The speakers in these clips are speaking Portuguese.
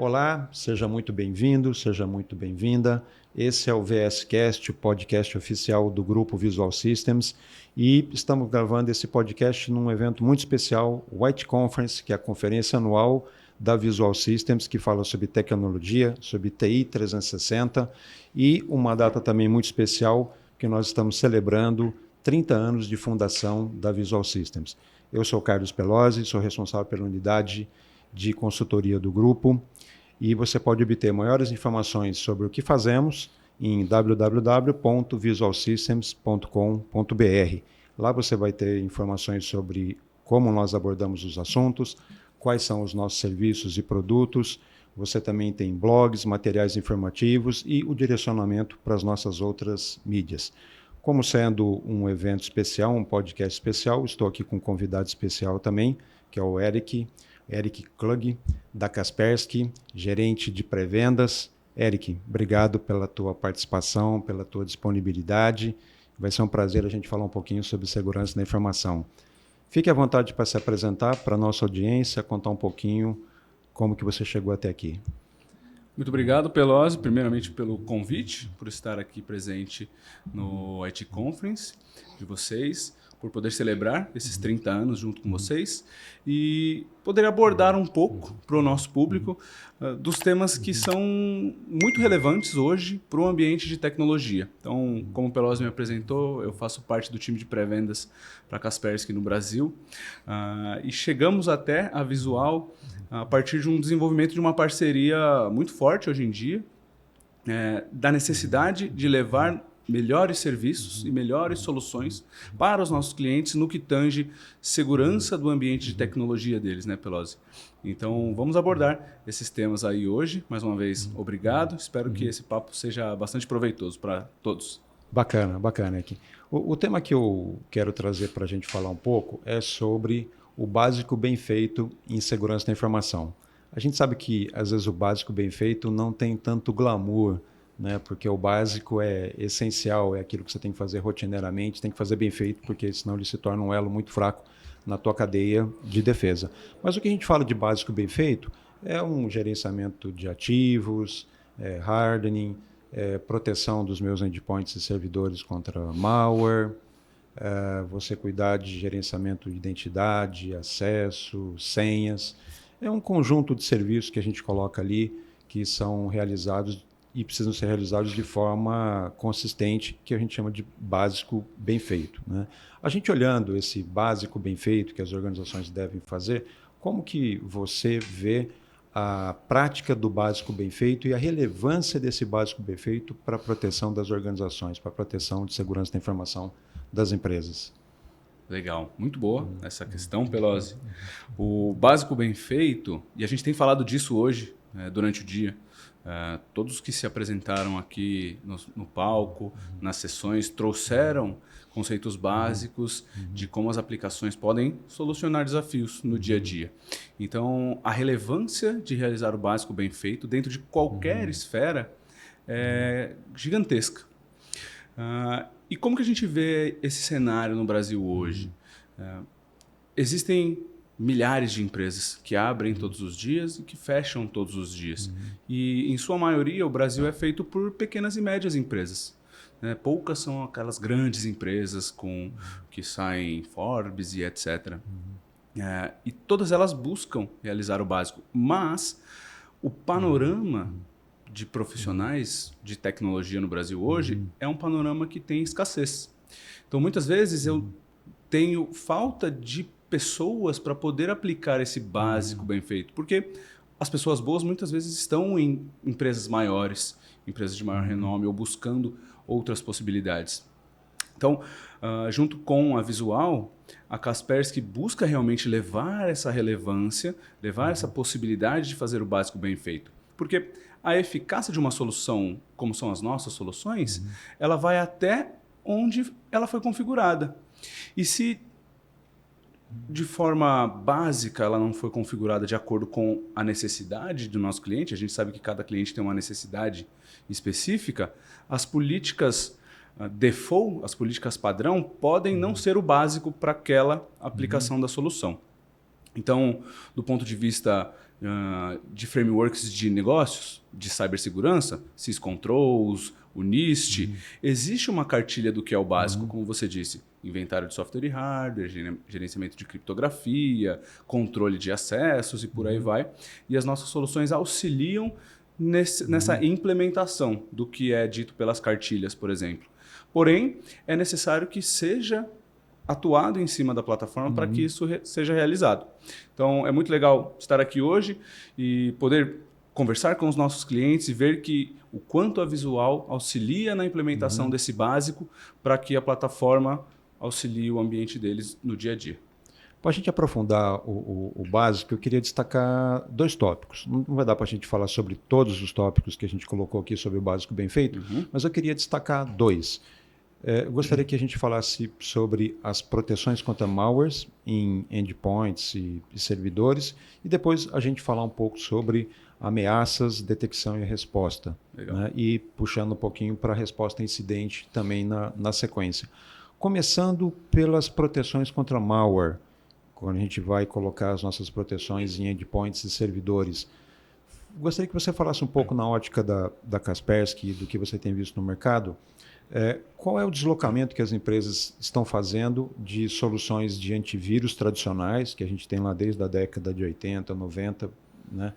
Olá, seja muito bem-vindo, seja muito bem-vinda. Esse é o VScast, o podcast oficial do grupo Visual Systems, e estamos gravando esse podcast num evento muito especial, o White Conference, que é a conferência anual da Visual Systems, que fala sobre tecnologia, sobre TI 360, e uma data também muito especial, que nós estamos celebrando 30 anos de fundação da Visual Systems. Eu sou Carlos Pelosi, sou responsável pela unidade de consultoria do grupo, e você pode obter maiores informações sobre o que fazemos em www.visualsystems.com.br. Lá você vai ter informações sobre como nós abordamos os assuntos, quais são os nossos serviços e produtos. Você também tem blogs, materiais informativos e o direcionamento para as nossas outras mídias. Como sendo um evento especial, um podcast especial, estou aqui com um convidado especial também, que é o Eric Klug, da Kaspersky, gerente de pré-vendas. Eric, obrigado pela tua participação, pela tua disponibilidade. Vai ser um prazer a gente falar um pouquinho sobre segurança da informação. Fique à vontade para se apresentar para a nossa audiência, contar um pouquinho como que você chegou até aqui. Muito obrigado, Pelosi, primeiramente pelo convite, por estar aqui presente no IT Conference de vocês, por poder celebrar esses 30 anos junto com vocês e poder abordar um pouco para o nosso público dos temas que são muito relevantes hoje para o ambiente de tecnologia. Então, como o Pelosi me apresentou, eu faço parte do time de pré-vendas para a Kaspersky no Brasil e chegamos até a Visual a partir de um desenvolvimento de uma parceria muito forte hoje em dia, da necessidade de levar melhores serviços e melhores soluções para os nossos clientes no que tange segurança do ambiente de tecnologia deles, né, Pelosi? Então, vamos abordar esses temas aí hoje. Mais uma vez, obrigado. Espero que esse papo seja bastante proveitoso para todos. Bacana, bacana aqui. O tema que eu quero trazer para a gente falar um pouco é sobre o básico bem feito em segurança da informação. A gente sabe que, às vezes, o básico bem feito não tem tanto glamour, né? Porque o básico é essencial, é aquilo que você tem que fazer rotineiramente, tem que fazer bem feito, porque senão ele se torna um elo muito fraco na tua cadeia de defesa. Mas o que a gente fala de básico bem feito é um gerenciamento de ativos, hardening, proteção dos meus endpoints e servidores contra malware, você cuidar de gerenciamento de identidade, acesso, senhas. É um conjunto de serviços que a gente coloca ali que são realizados e precisam ser realizados de forma consistente, que a gente chama de básico bem feito, né? A gente olhando esse básico bem feito que as organizações devem fazer, como que você vê a prática do básico bem feito e a relevância desse básico bem feito para a proteção das organizações, para a proteção de segurança da informação das empresas? Legal, muito boa essa questão, Pelosi. O básico bem feito, e a gente tem falado disso hoje, durante o dia, todos que se apresentaram aqui no palco, nas sessões, trouxeram conceitos básicos de como as aplicações podem solucionar desafios no dia a dia. Então, a relevância de realizar o básico bem feito dentro de qualquer esfera é gigantesca. E como que a gente vê esse cenário no Brasil hoje? Existem milhares de empresas que abrem todos os dias e que fecham todos os dias. E, em sua maioria, o Brasil é feito por pequenas e médias empresas, né? Poucas são aquelas grandes empresas que saem Forbes e etc. E todas elas buscam realizar o básico. Mas o panorama de profissionais de tecnologia no Brasil hoje é um panorama que tem escassez. Então, muitas vezes, eu tenho falta de pessoas para poder aplicar esse básico bem feito. Porque as pessoas boas muitas vezes estão em empresas maiores, empresas de maior renome, ou buscando outras possibilidades. Então, junto com a Visual, a Kaspersky busca realmente levar essa relevância, levar essa possibilidade de fazer o básico bem feito. Porque a eficácia de uma solução, como são as nossas soluções, ela vai até onde ela foi configurada. E se de forma básica ela não foi configurada de acordo com a necessidade do nosso cliente, a gente sabe que cada cliente tem uma necessidade específica, as políticas default, as políticas padrão, podem não ser o básico para aquela aplicação da solução. Então, do ponto de vista de frameworks de negócios, de cibersegurança, SysControls, o NIST, existe uma cartilha do que é o básico, como você disse. Inventário de software e hardware, gerenciamento de criptografia, controle de acessos e por aí vai. E as nossas soluções auxiliam nessa implementação do que é dito pelas cartilhas, por exemplo. Porém, é necessário que seja atuado em cima da plataforma para que isso seja realizado. Então, é muito legal estar aqui hoje e poder conversar com os nossos clientes e ver que o quanto a Visual auxilia na implementação desse básico para que a plataforma auxilie o ambiente deles no dia a dia. Para a gente aprofundar o básico, eu queria destacar 2 tópicos. Não vai dar para a gente falar sobre todos os tópicos que a gente colocou aqui sobre o básico bem feito, mas eu queria destacar 2. Eu gostaria que a gente falasse sobre as proteções contra malwares em endpoints e servidores e depois a gente falar um pouco sobre ameaças, detecção e resposta. Né? E puxando um pouquinho para a resposta a incidente também na sequência. Começando pelas proteções contra malware, quando a gente vai colocar as nossas proteções em endpoints e servidores. Gostaria que você falasse um pouco na ótica da Kaspersky, do que você tem visto no mercado. Qual é o deslocamento que as empresas estão fazendo de soluções de antivírus tradicionais, que a gente tem lá desde a década de 80, 90, né?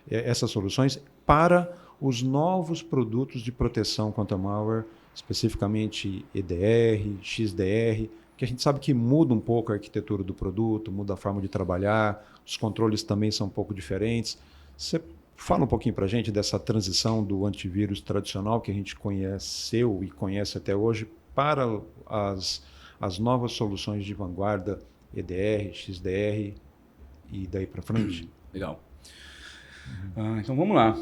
Essas soluções, para os novos produtos de proteção contra malware, especificamente EDR, XDR, que a gente sabe que muda um pouco a arquitetura do produto, muda a forma de trabalhar, os controles também são um pouco diferentes. Você fala um pouquinho para a gente dessa transição do antivírus tradicional que a gente conheceu e conhece até hoje para as novas soluções de vanguarda, EDR, XDR e daí para frente? Legal. Então vamos lá.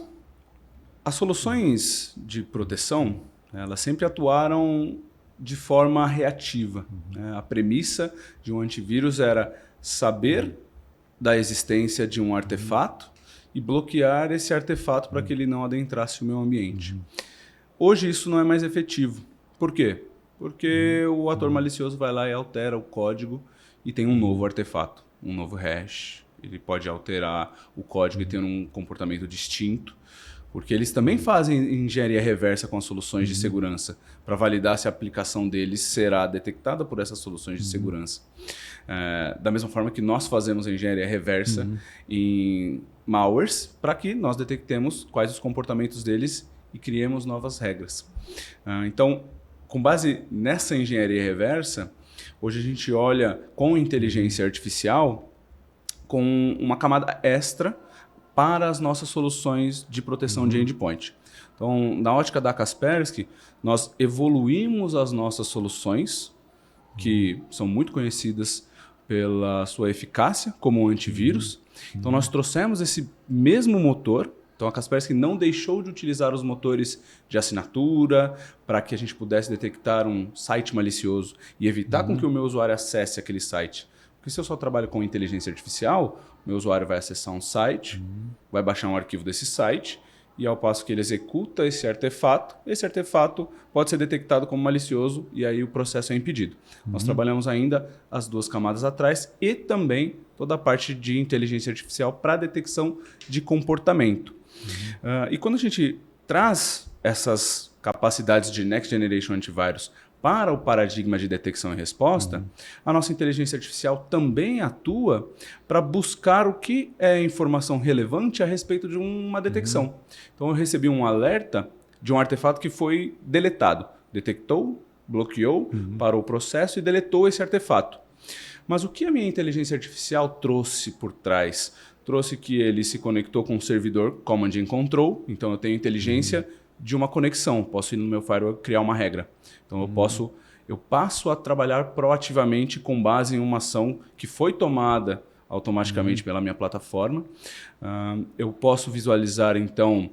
As soluções de proteção, elas sempre atuaram de forma reativa. A premissa de um antivírus era saber da existência de um artefato e bloquear esse artefato para que ele não adentrasse o meu ambiente. Hoje isso não é mais efetivo. Por quê? Porque o ator malicioso vai lá e altera o código e tem um novo artefato, um novo hash. Ele pode alterar o código e ter um comportamento distinto, porque eles também fazem engenharia reversa com as soluções de segurança para validar se a aplicação deles será detectada por essas soluções de segurança. Da mesma forma que nós fazemos a engenharia reversa em malwares para que nós detectemos quais os comportamentos deles e criemos novas regras. Então, com base nessa engenharia reversa, hoje a gente olha com inteligência artificial com uma camada extra para as nossas soluções de proteção de endpoint. Então, na ótica da Kaspersky, nós evoluímos as nossas soluções, que são muito conhecidas pela sua eficácia como antivírus. Então, nós trouxemos esse mesmo motor. Então, a Kaspersky não deixou de utilizar os motores de assinatura para que a gente pudesse detectar um site malicioso e evitar com que o meu usuário acesse aquele site. Porque se eu só trabalho com inteligência artificial, meu usuário vai acessar um site, vai baixar um arquivo desse site, e ao passo que ele executa esse artefato pode ser detectado como malicioso e aí o processo é impedido. Nós trabalhamos ainda as 2 camadas atrás e também toda a parte de inteligência artificial para detecção de comportamento. E quando a gente traz essas capacidades de Next Generation Antivirus para o paradigma de detecção e resposta, a nossa inteligência artificial também atua para buscar o que é informação relevante a respeito de uma detecção. Então, eu recebi um alerta de um artefato que foi deletado. Detectou, bloqueou, parou o processo e deletou esse artefato. Mas o que a minha inteligência artificial trouxe por trás? Trouxe que ele se conectou com um servidor Command and Control, então eu tenho inteligência de uma conexão. Posso ir no meu firewall criar uma regra. Então eu passo a trabalhar proativamente com base em uma ação que foi tomada automaticamente pela minha plataforma. Eu posso visualizar então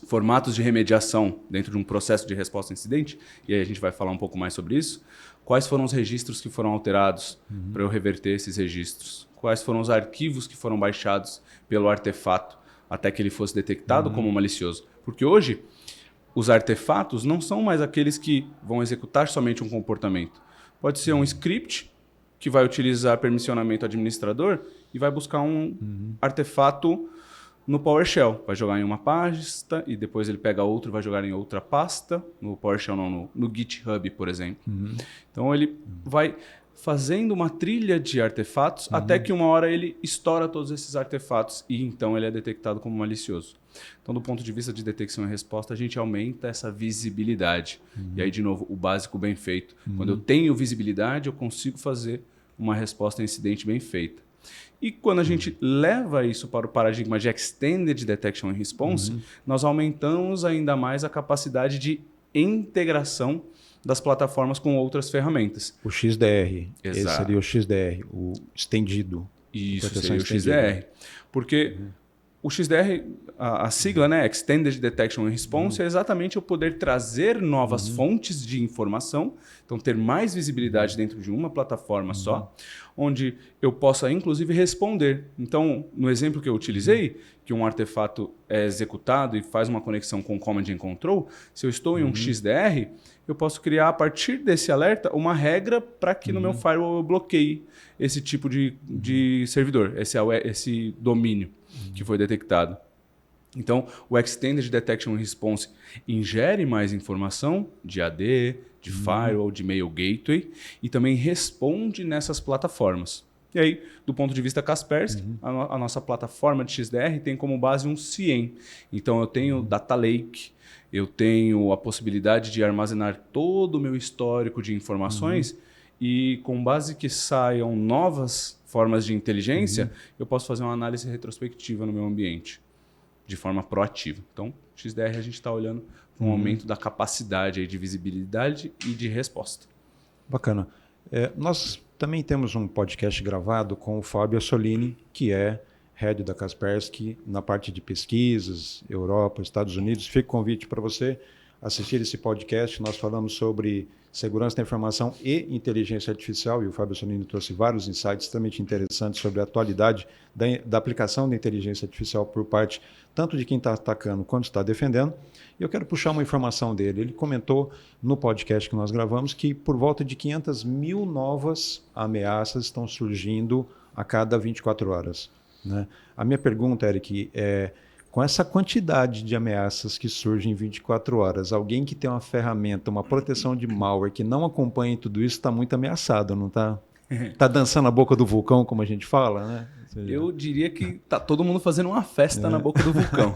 formatos de remediação dentro de um processo de resposta a incidente, e aí a gente vai falar um pouco mais sobre isso. Quais foram os registros que foram alterados para eu reverter esses registros? Quais foram os arquivos que foram baixados pelo artefato até que ele fosse detectado como malicioso? Porque hoje os artefatos não são mais aqueles que vão executar somente um comportamento. Pode ser um script que vai utilizar permissionamento administrador e vai buscar um artefato no PowerShell. Vai jogar em uma pasta e depois ele pega outro e vai jogar em outra pasta. No PowerShell não, no GitHub, por exemplo. Então ele vai fazendo uma trilha de artefatos até que uma hora ele estoura todos esses artefatos e então ele é detectado como malicioso. Então, do ponto de vista de detecção e resposta, a gente aumenta essa visibilidade. E aí, de novo, o básico bem feito. Quando eu tenho visibilidade, eu consigo fazer uma resposta a incidente bem feita. E quando a gente leva isso para o paradigma de Extended Detection and Response, nós aumentamos ainda mais a capacidade de integração das plataformas com outras ferramentas. O XDR. Exato. Esse seria o XDR, o estendido. Isso seria o XDR. Porque o XDR, a sigla, né, Extended Detection and Response, é exatamente eu poder trazer novas fontes de informação, então ter mais visibilidade dentro de uma plataforma só, onde eu possa, inclusive, responder. Então, no exemplo que eu utilizei, que um artefato é executado e faz uma conexão com Command and Control, se eu estou em um XDR, eu posso criar, a partir desse alerta, uma regra para que no meu firewall eu bloqueie esse tipo de servidor, esse domínio que foi detectado. Então, o Extended Detection and Response ingere mais informação de AD, de firewall, de mail gateway e também responde nessas plataformas. E aí, do ponto de vista Kaspersky, a nossa plataforma de XDR tem como base um CIEM. Então, eu tenho Data Lake, eu tenho a possibilidade de armazenar todo o meu histórico de informações e com base que saiam novas formas de inteligência, eu posso fazer uma análise retrospectiva no meu ambiente, de forma proativa. Então, XDR a gente está olhando para um aumento da capacidade aí de visibilidade e de resposta. Bacana. Nós também temos um podcast gravado com o Fábio Assolini, que é head da Kaspersky na parte de pesquisas, Europa, Estados Unidos. Fica o convite para você assistir esse podcast. Nós falamos sobre segurança da informação e inteligência artificial, e o Fábio Assolini trouxe vários insights extremamente interessantes sobre a atualidade da aplicação da inteligência artificial por parte tanto de quem está atacando quanto está defendendo. E eu quero puxar uma informação dele. Ele comentou no podcast que nós gravamos que por volta de 500 mil novas ameaças estão surgindo a cada 24 horas. Né? A minha pergunta, Eric, com essa quantidade de ameaças que surgem em 24 horas, alguém que tem uma ferramenta, uma proteção de malware que não acompanha tudo isso está muito ameaçado, não está? Está dançando a boca do vulcão, como a gente fala, né? Eu diria que está todo mundo fazendo uma festa na boca do vulcão.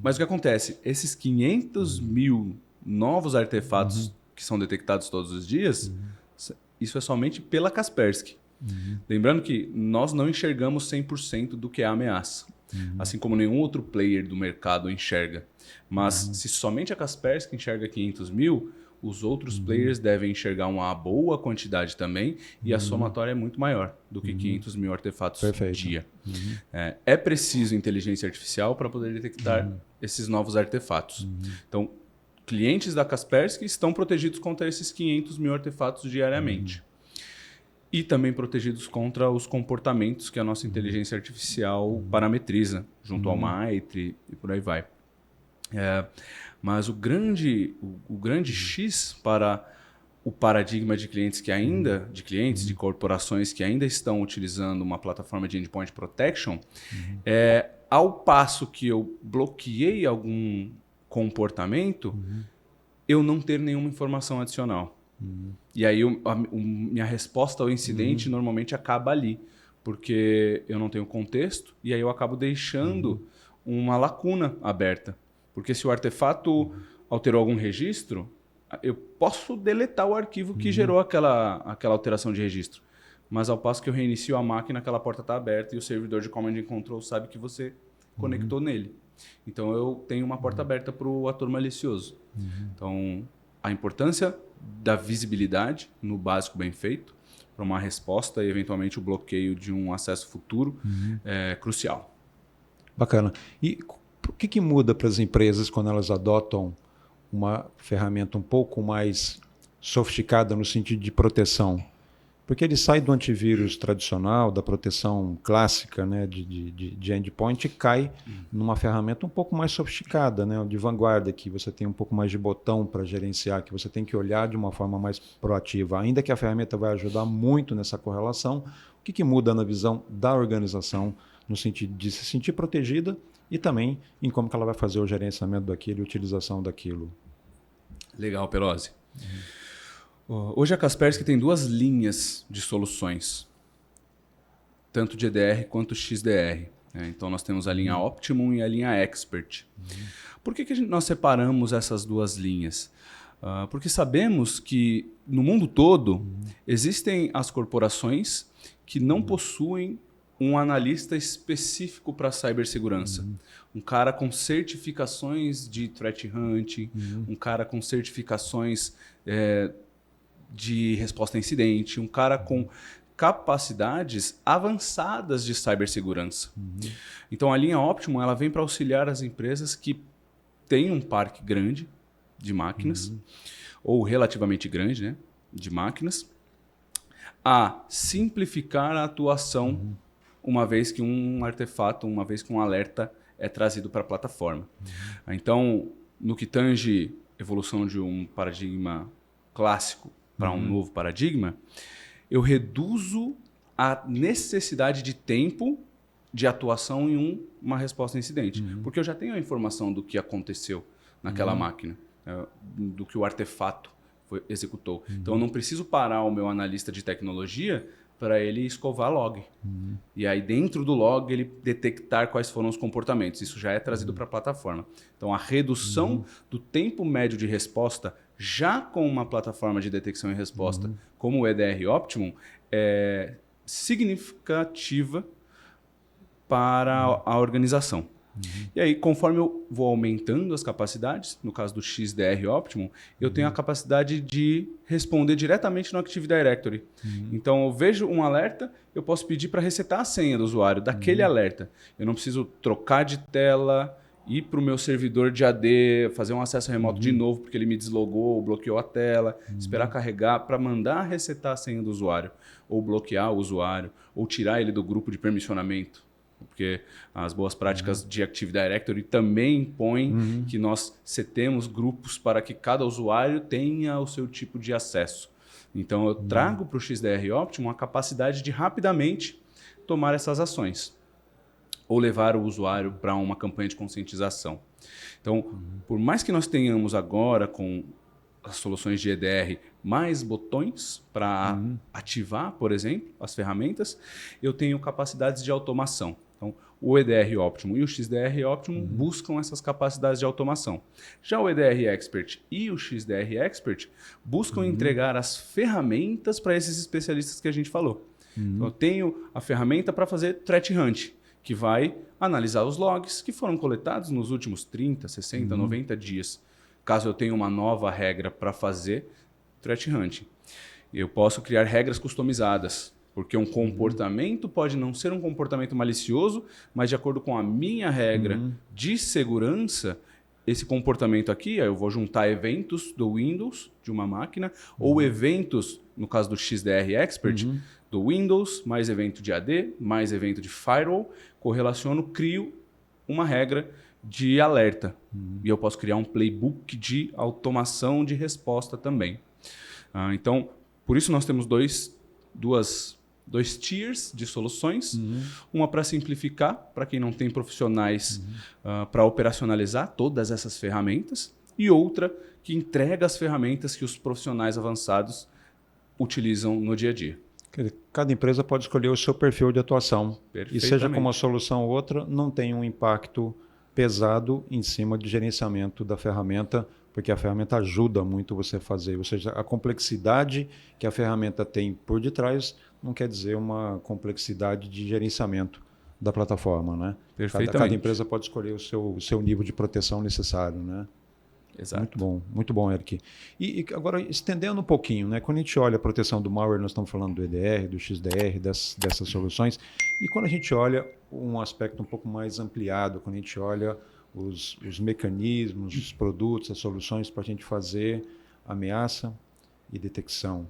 Mas o que acontece? Esses 500 mil novos artefatos que são detectados todos os dias, isso é somente pela Kaspersky. Lembrando que nós não enxergamos 100% do que é a ameaça. Assim como nenhum outro player do mercado enxerga. Mas se somente a Kaspersky enxerga 500 mil, os outros players devem enxergar uma boa quantidade também e a somatória é muito maior do que 500 mil artefatos por dia. É preciso inteligência artificial para poder detectar esses novos artefatos. Então, clientes da Kaspersky estão protegidos contra esses 500 mil artefatos diariamente. E também protegidos contra os comportamentos que a nossa inteligência artificial parametriza, junto ao MITRE e por aí vai. Mas o grande X para o paradigma de clientes de corporações que ainda estão utilizando uma plataforma de Endpoint Protection, ao passo que eu bloqueei algum comportamento, eu não ter nenhuma informação adicional. E aí minha resposta ao incidente normalmente acaba ali, porque eu não tenho contexto e aí eu acabo deixando uma lacuna aberta. Porque se o artefato alterou algum registro, eu posso deletar o arquivo que gerou aquela alteração de registro. Mas ao passo que eu reinicio a máquina, aquela porta está aberta e o servidor de Command and Control sabe que você conectou nele. Então eu tenho uma porta aberta para o ator malicioso. Então a importância da visibilidade no básico bem feito para uma resposta e eventualmente o bloqueio de um acesso futuro é crucial. Bacana. E o que muda para as empresas quando elas adotam uma ferramenta um pouco mais sofisticada no sentido de proteção? Porque ele sai do antivírus tradicional, da proteção clássica, né, de endpoint, e cai numa ferramenta um pouco mais sofisticada, né, de vanguarda, que você tem um pouco mais de botão para gerenciar, que você tem que olhar de uma forma mais proativa. Ainda que a ferramenta vai ajudar muito nessa correlação, o que muda na visão da organização, no sentido de se sentir protegida e também em como que ela vai fazer o gerenciamento daquilo e utilização daquilo. Legal, Pelosi. Hoje a Kaspersky tem 2 linhas de soluções, tanto de EDR quanto XDR. Então nós temos a linha Optimum e a linha Expert. Por que nós separamos essas 2 linhas? Porque sabemos que no mundo todo existem as corporações que não possuem um analista específico para cibersegurança. Um cara com certificações de threat hunting, um cara com certificações de resposta a incidente, um cara com capacidades avançadas de cibersegurança. Então a linha Optimum ela vem para auxiliar as empresas que têm um parque grande de máquinas, ou relativamente grande, né, de máquinas, a simplificar a atuação uma vez que um artefato, uma vez que um alerta é trazido para a plataforma. Então, no que tange evolução de um paradigma clássico para um novo paradigma, eu reduzo a necessidade de tempo de atuação em uma resposta a incidente. Porque eu já tenho a informação do que aconteceu naquela máquina, do que o artefato executou. Então, eu não preciso parar o meu analista de tecnologia para ele escovar log. E aí, dentro do log, ele detectar quais foram os comportamentos. Isso já é trazido para a plataforma. Então, a redução do tempo médio de resposta, já com uma plataforma de detecção e resposta como o EDR Optimum, é significativa para a organização. E aí, conforme eu vou aumentando as capacidades, no caso do XDR Optimum, eu tenho a capacidade de responder diretamente no Active Directory. Então, eu vejo um alerta, eu posso pedir para resetar a senha do usuário daquele alerta. Eu não preciso trocar de tela, ir para o meu servidor de AD, fazer um acesso remoto de novo porque ele me deslogou ou bloqueou a tela, esperar carregar para mandar resetar a senha do usuário, ou bloquear o usuário, ou tirar ele do grupo de permissionamento. Porque as boas práticas de Active Directory também impõem que nós setemos grupos para que cada usuário tenha o seu tipo de acesso. Então, eu trago para o XDR Optimum a capacidade de rapidamente tomar essas ações ou levar o usuário para uma campanha de conscientização. Então, por mais que nós tenhamos agora com as soluções de EDR mais botões para ativar, por exemplo, as ferramentas, eu tenho capacidades de automação. Então, o EDR Optimum e o XDR Optimum buscam essas capacidades de automação. Já o EDR Expert e o XDR Expert buscam entregar as ferramentas para esses especialistas que a gente falou. Então, eu tenho a ferramenta para fazer Threat Hunt, que vai analisar os logs que foram coletados nos últimos 30, 60, 90 dias. Caso eu tenha uma nova regra para fazer Threat Hunt. Eu posso criar regras customizadas, porque um comportamento pode não ser um comportamento malicioso, mas de acordo com a minha regra de segurança, esse comportamento aqui, eu vou juntar eventos do Windows de uma máquina, ou eventos, no caso do XDR Expert, do Windows, mais evento de AD, mais evento de Firewall, correlaciono, crio uma regra de alerta. E eu posso criar um playbook de automação de resposta também. Então, por isso nós temos dois tiers de soluções. Uma para simplificar, para quem não tem profissionais para operacionalizar todas essas ferramentas. E outra que entrega as ferramentas que os profissionais avançados utilizam no dia a dia. Cada empresa pode escolher o seu perfil de atuação. E seja com uma solução ou outra, não tem um impacto pesado em cima do gerenciamento da ferramenta, porque a ferramenta ajuda muito você a fazer. Ou seja, a complexidade que a ferramenta tem por detrás não quer dizer uma complexidade de gerenciamento da plataforma, né? Cada empresa pode escolher o seu nível de proteção necessário, né? Exato. Muito bom, Eric. E agora, estendendo um pouquinho, né? Quando a gente olha a proteção do malware, nós estamos falando do EDR, do XDR, dessas soluções. E quando a gente olha um aspecto um pouco mais ampliado, quando a gente olha os mecanismos, os produtos, as soluções para a gente fazer ameaça e detecção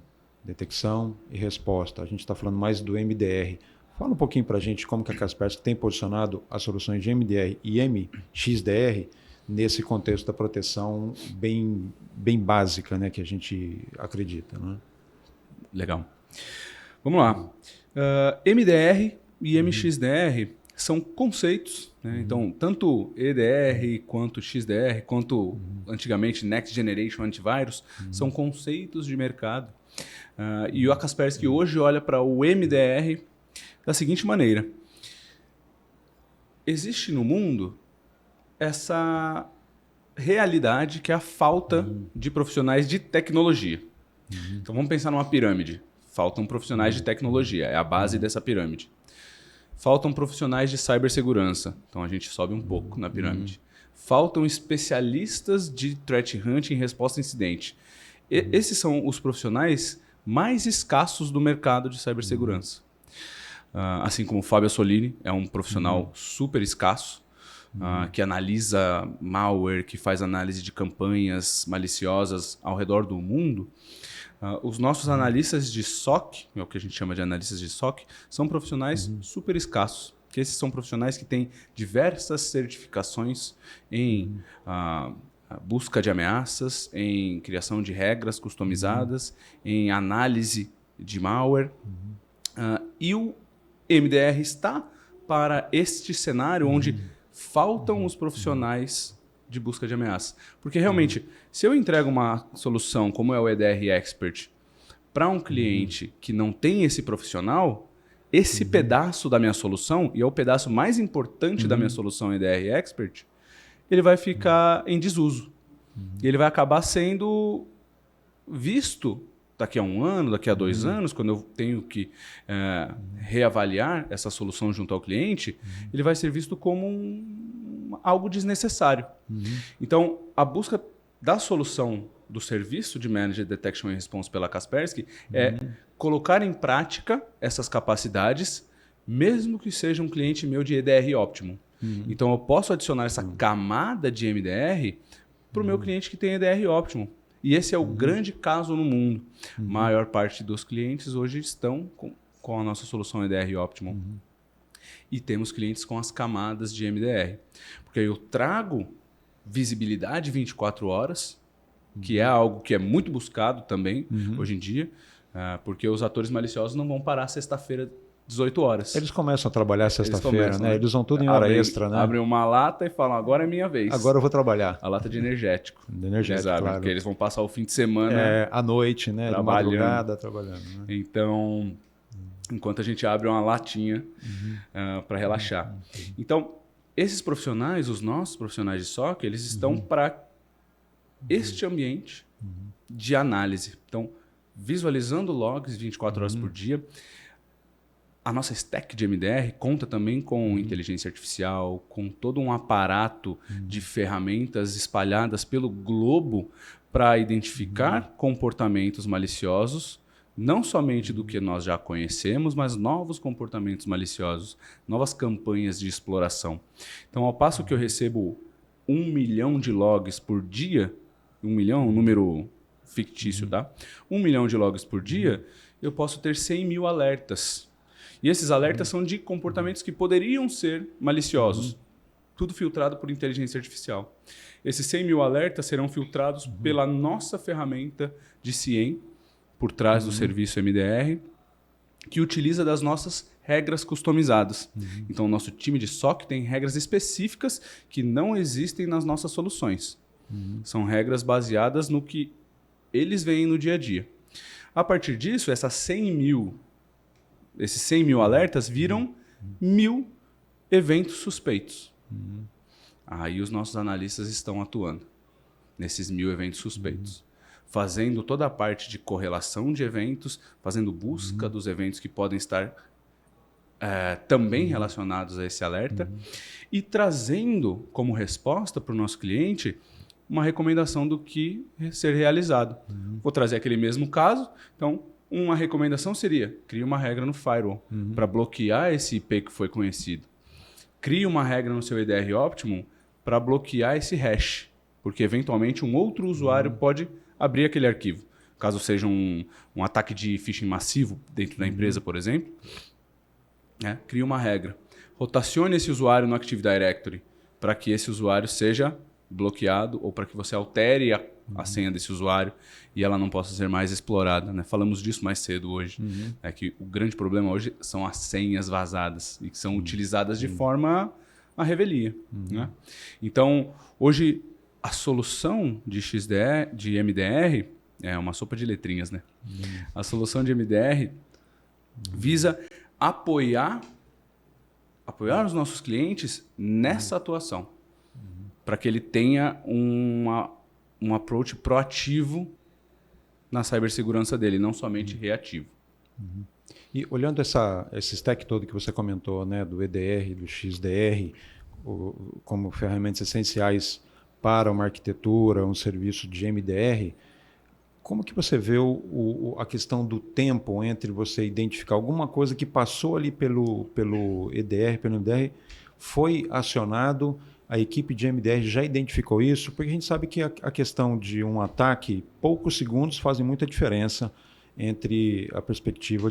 e resposta. A gente está falando mais do MDR. Fala um pouquinho para a gente como que a Kaspersky tem posicionado as soluções de MDR e XDR nesse contexto da proteção bem básica, né, que a gente acredita. Né? Legal. Vamos lá. MDR e MXDR são conceitos, né? Então, tanto EDR, quanto XDR, quanto antigamente Next Generation Antivirus, são conceitos de mercado. E o Kaspersky hoje olha para o MDR da seguinte maneira. Existe no mundo essa realidade que é a falta de profissionais de tecnologia. Então, vamos pensar numa pirâmide. Faltam profissionais de tecnologia, é a base dessa pirâmide. Faltam profissionais de cibersegurança, então a gente sobe um pouco na pirâmide. Faltam especialistas de threat hunting e resposta a incidente. Esses são os profissionais mais escassos do mercado de cibersegurança. Assim como o Fábio Assolini é um profissional super escasso, que analisa malware, que faz análise de campanhas maliciosas ao redor do mundo. Os nossos analistas de SOC, é o que a gente chama de analistas de SOC, são profissionais super escassos. Que esses são profissionais que têm diversas certificações em busca de ameaças, em criação de regras customizadas, em análise de malware. E o MDR está para este cenário onde faltam os profissionais de busca de ameaça. Porque realmente, se eu entrego uma solução como é o EDR Expert para um cliente que não tem esse profissional, esse pedaço da minha solução, e é o pedaço mais importante da minha solução EDR Expert, ele vai ficar em desuso. E ele vai acabar sendo visto daqui a 1 ano, daqui a 2 anos, quando eu tenho que reavaliar essa solução junto ao cliente, ele vai ser visto como algo desnecessário. Então, a busca da solução do serviço de Managed Detection and Response pela Kaspersky é colocar em prática essas capacidades, mesmo que seja um cliente meu de EDR Optimum. Então, eu posso adicionar essa camada de MDR para o meu cliente que tem EDR Optimum. E esse é o grande caso no mundo. A maior parte dos clientes hoje estão com a nossa solução EDR Optimum. E temos clientes com as camadas de MDR. Porque eu trago visibilidade 24 horas, que é algo que é muito buscado também hoje em dia, porque os atores maliciosos não vão parar sexta-feira 18 horas. Eles começam a trabalhar sexta-feira, né? Eles vão tudo em hora extra, né? Abrem uma lata e falam, agora é minha vez. Agora eu vou trabalhar. A lata de energético. De energético, claro. Porque eles vão passar o fim de semana à noite, né? De madrugada, trabalhando. Né? Então, enquanto a gente abre uma latinha para relaxar. Então, esses profissionais, os nossos profissionais de SOC, eles estão para este ambiente de análise. Então, visualizando logs 24 horas por dia. A nossa stack de MDR conta também com inteligência artificial, com todo um aparato de ferramentas espalhadas pelo globo para identificar comportamentos maliciosos, não somente do que nós já conhecemos, mas novos comportamentos maliciosos, novas campanhas de exploração. Então, ao passo que eu recebo 1 milhão de logs por dia, 1 milhão, um número fictício, tá? 1 milhão de logs por dia, eu posso ter 100 mil alertas. E esses alertas são de comportamentos que poderiam ser maliciosos. Tudo filtrado por inteligência artificial. Esses 100 mil alertas serão filtrados pela nossa ferramenta de CIEM, por trás do serviço MDR, que utiliza das nossas regras customizadas. Então, o nosso time de SOC tem regras específicas que não existem nas nossas soluções. São regras baseadas no que eles veem no dia a dia. A partir disso, esses 100 mil alertas viram 1000 eventos suspeitos. Aí os nossos analistas estão atuando nesses 1000 eventos suspeitos. Fazendo toda a parte de correlação de eventos, fazendo busca dos eventos que podem estar também relacionados a esse alerta e trazendo como resposta para o nosso cliente uma recomendação do que ser realizado. Vou trazer aquele mesmo caso, então uma recomendação seria, crie uma regra no firewall para bloquear esse IP que foi conhecido. Crie uma regra no seu EDR Optimum para bloquear esse hash, porque eventualmente um outro usuário pode abrir aquele arquivo. Caso seja um ataque de phishing massivo dentro da empresa, por exemplo, crie uma regra. Rotacione esse usuário no Active Directory para que esse usuário seja bloqueado ou para que você altere a senha desse usuário e ela não possa ser mais explorada, né? Falamos disso mais cedo hoje. Que o grande problema hoje são as senhas vazadas e que são utilizadas de forma à revelia. Né? Então, hoje, a solução de XDR, de MDR, é uma sopa de letrinhas, né? A solução de MDR visa apoiar os nossos clientes nessa atuação, para que ele tenha um approach proativo na cibersegurança dele, não somente reativo. E olhando esse stack todo que você comentou, né, do EDR, do XDR, como ferramentas essenciais para uma arquitetura, um serviço de MDR, como que você vê a questão do tempo entre você identificar alguma coisa que passou ali pelo EDR, pelo MDR, foi acionado, a equipe de MDR já identificou isso? Porque a gente sabe que a questão de um ataque, poucos segundos fazem muita diferença entre a perspectiva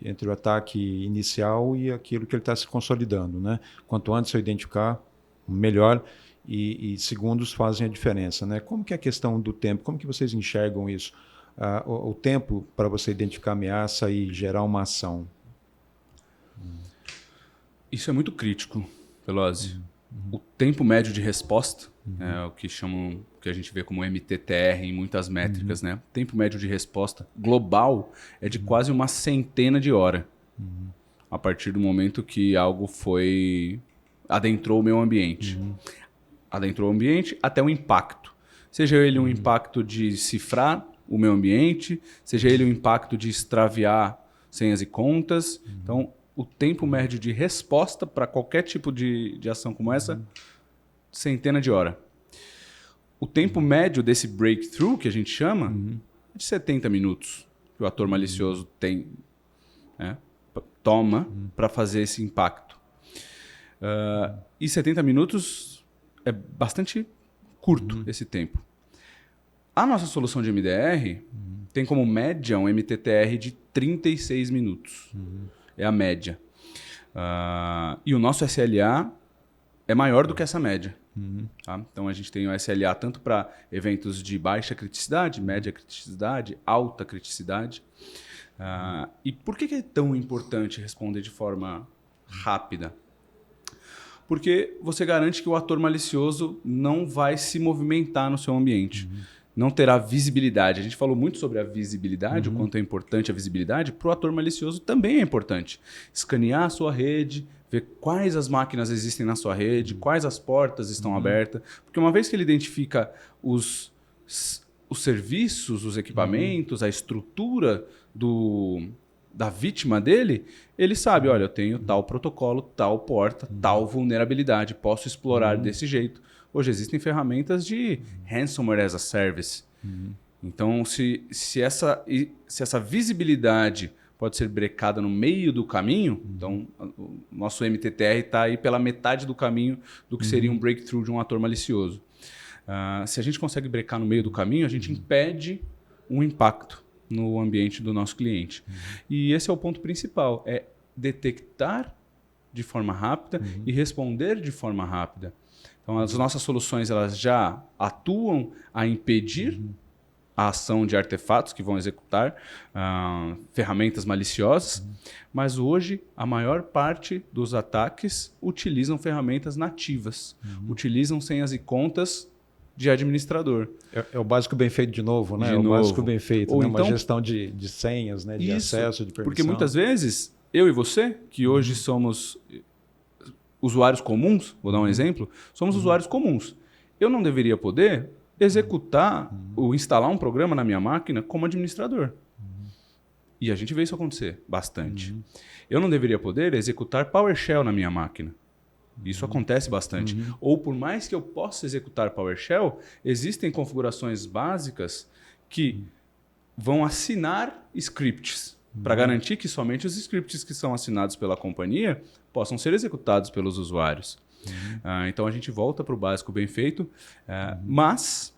entre o ataque inicial e aquilo que ele está se consolidando, né? Quanto antes eu identificar, melhor, e segundos fazem a diferença, né? Como que é a questão do tempo? Como que vocês enxergam isso? O tempo para você identificar a ameaça e gerar uma ação? Isso é muito crítico, Pelosi. O tempo médio de resposta, é o que a gente vê como MTTR em muitas métricas, né? O tempo médio de resposta global é de quase uma centena de horas. A partir do momento que algo adentrou o meu ambiente. Adentrou o ambiente até o impacto. Seja ele um impacto de cifrar o meu ambiente, seja ele um impacto de extraviar senhas e contas. Então, o tempo médio de resposta para qualquer tipo de ação como essa, centena de horas. O tempo médio desse breakthrough, que a gente chama, é de 70 minutos que o ator malicioso toma para fazer esse impacto. E 70 minutos é bastante curto esse tempo. A nossa solução de MDR tem como média um MTTR de 36 minutos. É a média. E o nosso SLA é maior do que essa média. Tá? Então a gente tem o SLA tanto para eventos de baixa criticidade, média criticidade, alta criticidade. E por que é tão importante responder de forma rápida? Porque você garante que o ator malicioso não vai se movimentar no seu ambiente. Não terá visibilidade. A gente falou muito sobre a visibilidade, o quanto é importante a visibilidade. Para o ator malicioso também é importante. Escanear a sua rede, ver quais as máquinas existem na sua rede, quais as portas estão abertas. Porque uma vez que ele identifica os serviços, os equipamentos, a estrutura da vítima dele, ele sabe, olha, eu tenho tal protocolo, tal porta, tal vulnerabilidade, posso explorar desse jeito. Hoje existem ferramentas de ransomware as a service. Então, se essa visibilidade pode ser brecada no meio do caminho, então o nosso MTTR está aí pela metade do caminho do que seria um breakthrough de um ator malicioso. Se a gente consegue brecar no meio do caminho, a gente impede um impacto no ambiente do nosso cliente. E esse é o ponto principal, é detectar de forma rápida e responder de forma rápida. Então, as nossas soluções elas já atuam a impedir a ação de artefatos que vão executar ferramentas maliciosas, mas hoje a maior parte dos ataques utilizam ferramentas nativas, utilizam senhas e contas de administrador. É o básico bem feito de novo, né? O básico bem feito, né? Uma gestão de senhas, né? De acesso, de permissão. Porque muitas vezes, eu e você, que hoje somos usuários comuns, vou dar um exemplo, somos usuários comuns. Eu não deveria poder executar ou instalar um programa na minha máquina como administrador. E a gente vê isso acontecer bastante. Eu não deveria poder executar PowerShell na minha máquina. Isso acontece bastante. Ou por mais que eu possa executar PowerShell, existem configurações básicas que vão assinar scripts para garantir que somente os scripts que são assinados pela companhia possam ser executados pelos usuários. Então a gente volta para o básico bem feito, mas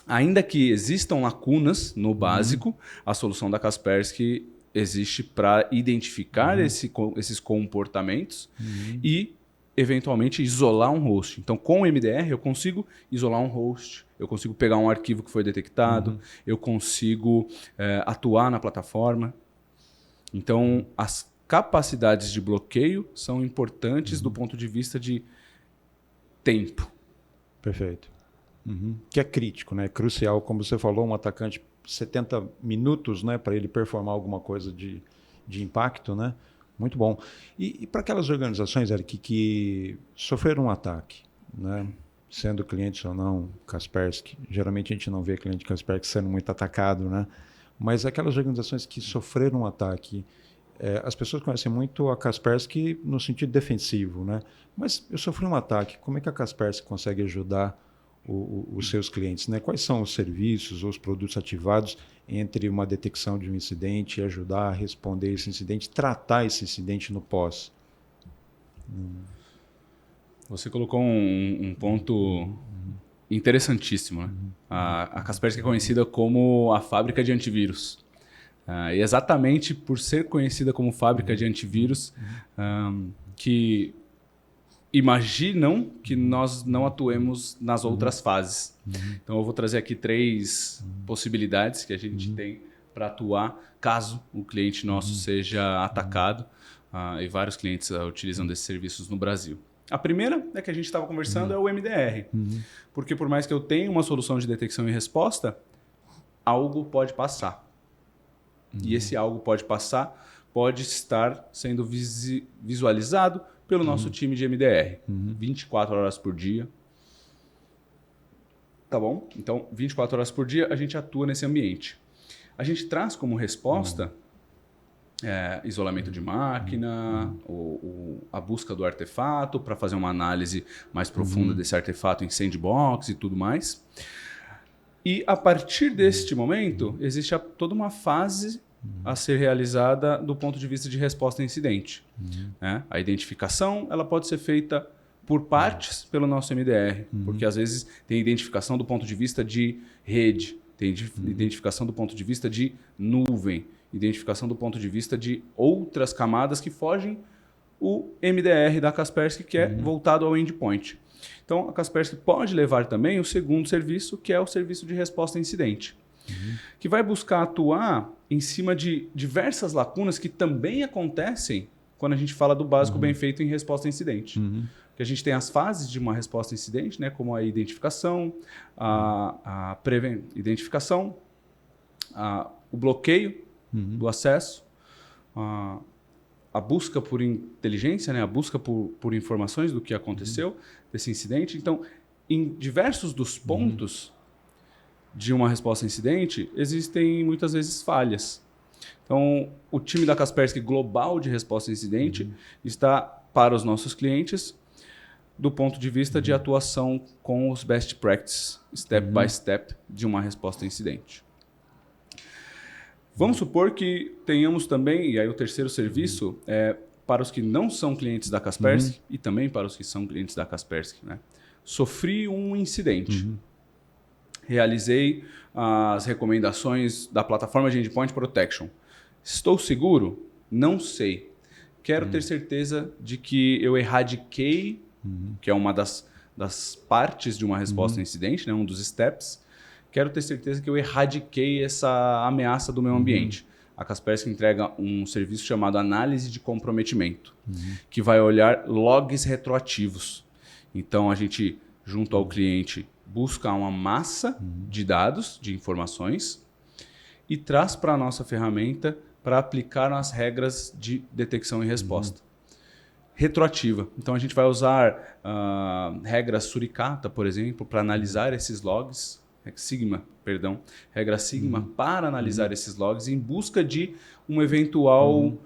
ainda que existam lacunas no básico, a solução da Kaspersky existe para identificar esses comportamentos e eventualmente isolar um host. Então, com o MDR, eu consigo isolar um host, eu consigo pegar um arquivo que foi detectado, eu consigo atuar na plataforma. Então, as capacidades de bloqueio são importantes do ponto de vista de tempo. Perfeito. Que é crítico, né? Crucial, como você falou, um atacante 70 minutos, né, para ele performar alguma coisa de impacto, né? Muito bom. E para aquelas organizações, Eric, que sofreram um ataque, né? Sendo clientes ou não, Kaspersky, geralmente a gente não vê cliente Kaspersky sendo muito atacado, né? Mas aquelas organizações que sofreram um ataque, as pessoas conhecem muito a Kaspersky no sentido defensivo, né? Mas eu sofri um ataque, como é que a Kaspersky consegue ajudar os seus clientes, né? Quais são os serviços ou os produtos ativados entre uma detecção de um incidente e ajudar a responder esse incidente, tratar esse incidente no pós? Você colocou um ponto interessantíssimo, né? A Kaspersky é conhecida como a fábrica de antivírus. E exatamente por ser conhecida como fábrica de antivírus, que imaginam que nós não atuemos nas outras fases. Então, eu vou trazer aqui 3 possibilidades que a gente tem para atuar caso o cliente nosso seja atacado. E vários clientes utilizam desses serviços no Brasil. A primeira é que a gente estava conversando é o MDR. Porque por mais que eu tenha uma solução de detecção e resposta, algo pode passar. E esse algo pode passar, pode estar sendo visualizado pelo nosso time de MDR. 24 horas por dia. Tá bom? Então, 24 horas por dia a gente atua nesse ambiente. A gente traz como resposta isolamento de máquina, a busca do artefato para fazer uma análise mais profunda desse artefato em sandbox e tudo mais. E a partir deste momento, existe toda uma fase a ser realizada do ponto de vista de resposta a incidente. Né? A identificação ela pode ser feita por partes pelo nosso MDR, porque às vezes tem identificação do ponto de vista de rede, tem identificação do ponto de vista de nuvem, identificação do ponto de vista de outras camadas que fogem o MDR da Kaspersky, que é voltado ao endpoint. Então, a Kaspersky pode levar também o segundo serviço, que é o serviço de resposta a incidente, que vai buscar atuar em cima de diversas lacunas que também acontecem quando a gente fala do básico bem feito em resposta a incidente. Que a gente tem as fases de uma resposta a incidente, né, como a identificação, identificação, o bloqueio do acesso, a busca por inteligência, né, a busca por informações do que aconteceu desse incidente. Então, em diversos dos pontos de uma resposta a incidente, existem muitas vezes falhas. Então, o time da Kaspersky Global de Resposta a Incidente está para os nossos clientes do ponto de vista de atuação com os best practices, step by step, de uma resposta a incidente. Vamos supor que tenhamos também, e aí o terceiro serviço é para os que não são clientes da Kaspersky e também para os que são clientes da Kaspersky. Né? Sofri um incidente. Realizei as recomendações da plataforma de Endpoint Protection. Estou seguro? Não sei. Quero ter certeza de que eu erradiquei, que é uma das partes de uma resposta a incidente, né? Um dos steps. Quero ter certeza que eu erradiquei essa ameaça do meu ambiente. A Kaspersky entrega um serviço chamado análise de comprometimento, que vai olhar logs retroativos. Então, a gente, junto ao cliente, busca uma massa de dados, de informações, e traz para a nossa ferramenta para aplicar nas regras de detecção e resposta. Retroativa. Então, a gente vai usar regras Suricata, por exemplo, para analisar esses logs, regra Sigma, para analisar esses logs em busca de um eventual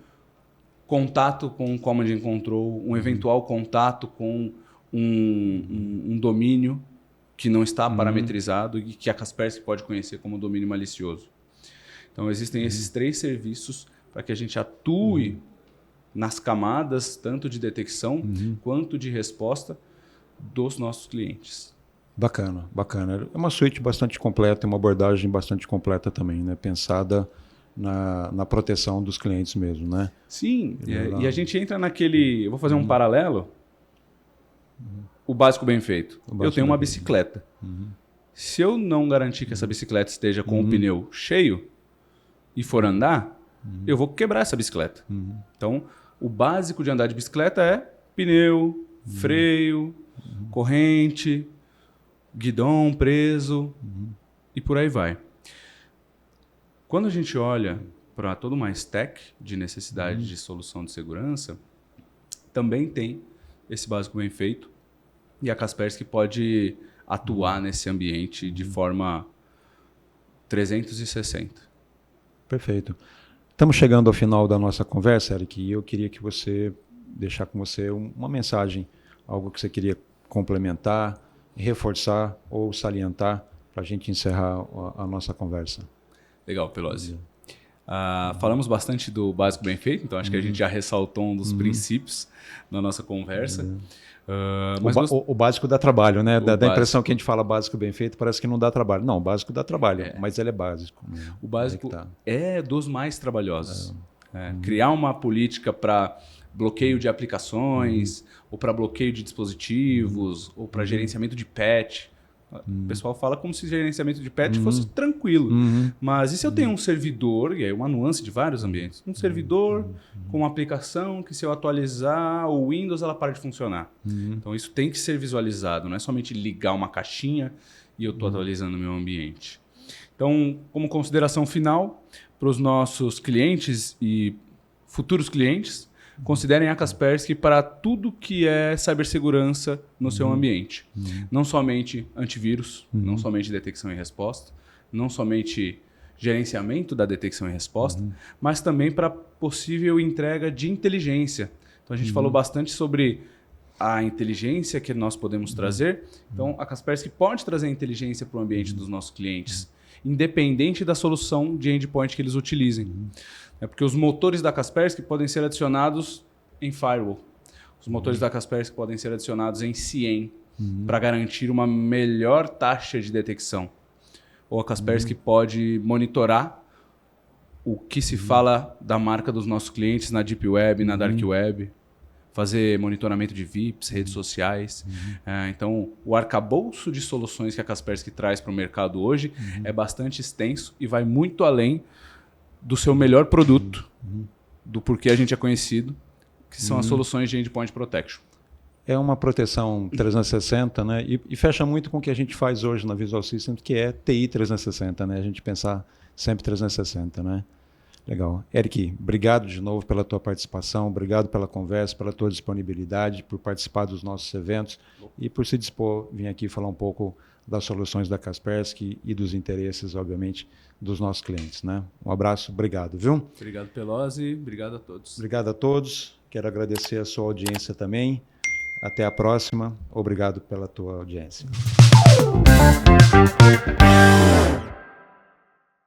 contato com o Command and Control, um eventual contato com um domínio que não está parametrizado e que a Kaspersky pode conhecer como domínio malicioso. Então, existem esses 3 serviços para que a gente atue nas camadas, tanto de detecção quanto de resposta dos nossos clientes. Bacana, bacana. É uma suíte bastante completa, uma abordagem bastante completa também, né? Pensada na proteção dos clientes mesmo, né? Sim, e a gente entra naquele... Eu vou fazer um paralelo. o básico bem feito. Eu tenho uma bem bicicleta. Se eu não garantir que essa bicicleta esteja com o pneu cheio e for andar, eu vou quebrar essa bicicleta. Então, o básico de andar de bicicleta é pneu, freio, corrente, guidão preso e por aí vai. Quando a gente olha para todo uma stack de necessidade de solução de segurança, também tem esse básico bem feito e a Kaspersky pode atuar nesse ambiente de forma 360. Perfeito. Estamos chegando ao final da nossa conversa, Eric, e eu queria que você deixar com você uma mensagem, algo que você queria complementar, reforçar ou salientar para a gente encerrar a nossa conversa. Legal, Pelosi. Falamos bastante do básico bem feito, então acho que a gente já ressaltou um dos princípios na nossa conversa. O básico dá trabalho, né? Dá a impressão que a gente fala básico bem feito, parece que não dá trabalho. Não, o básico dá trabalho, mas ele é básico. O básico é dos mais trabalhosos. Criar uma política para bloqueio de aplicações, ou para bloqueio de dispositivos, ou para gerenciamento de patch. O pessoal fala como se gerenciamento de patch fosse tranquilo. Mas e se eu tenho um servidor, e aí uma nuance de vários ambientes, um servidor com uma aplicação que se eu atualizar o Windows ela para de funcionar. Então isso tem que ser visualizado, não é somente ligar uma caixinha e eu estou atualizando o meu ambiente. Então, como consideração final, para os nossos clientes e futuros clientes, considerem a Kaspersky para tudo que é cibersegurança no seu ambiente. Não somente antivírus, não somente detecção e resposta, não somente gerenciamento da detecção e resposta, mas também para possível entrega de inteligência. Então a gente falou bastante sobre a inteligência que nós podemos trazer. Então a Kaspersky pode trazer inteligência para o ambiente dos nossos clientes, independente da solução de endpoint que eles utilizem. É porque os motores da Kaspersky podem ser adicionados em firewall. Os motores da Kaspersky podem ser adicionados em CIEM para garantir uma melhor taxa de detecção. Ou a Kaspersky pode monitorar o que se fala da marca dos nossos clientes na Deep Web, na Dark Web, fazer monitoramento de VIPs, redes sociais. Então, o arcabouço de soluções que a Kaspersky traz para o mercado hoje é bastante extenso e vai muito além do seu melhor produto, do porquê a gente é conhecido, que são as soluções de Endpoint Protection. É uma proteção 360, né? E fecha muito com o que a gente faz hoje na Visual Systems, que é TI 360, né? A gente pensar sempre 360, né? Legal. Eric, obrigado de novo pela tua participação, obrigado pela conversa, pela tua disponibilidade, por participar dos nossos eventos e por se dispor vir aqui falar um pouco das soluções da Kaspersky e dos interesses, obviamente, dos nossos clientes, né? Um abraço, obrigado, viu? Obrigado, Pelosi, obrigado a todos. Obrigado a todos, quero agradecer a sua audiência também. Até a próxima, obrigado pela tua audiência.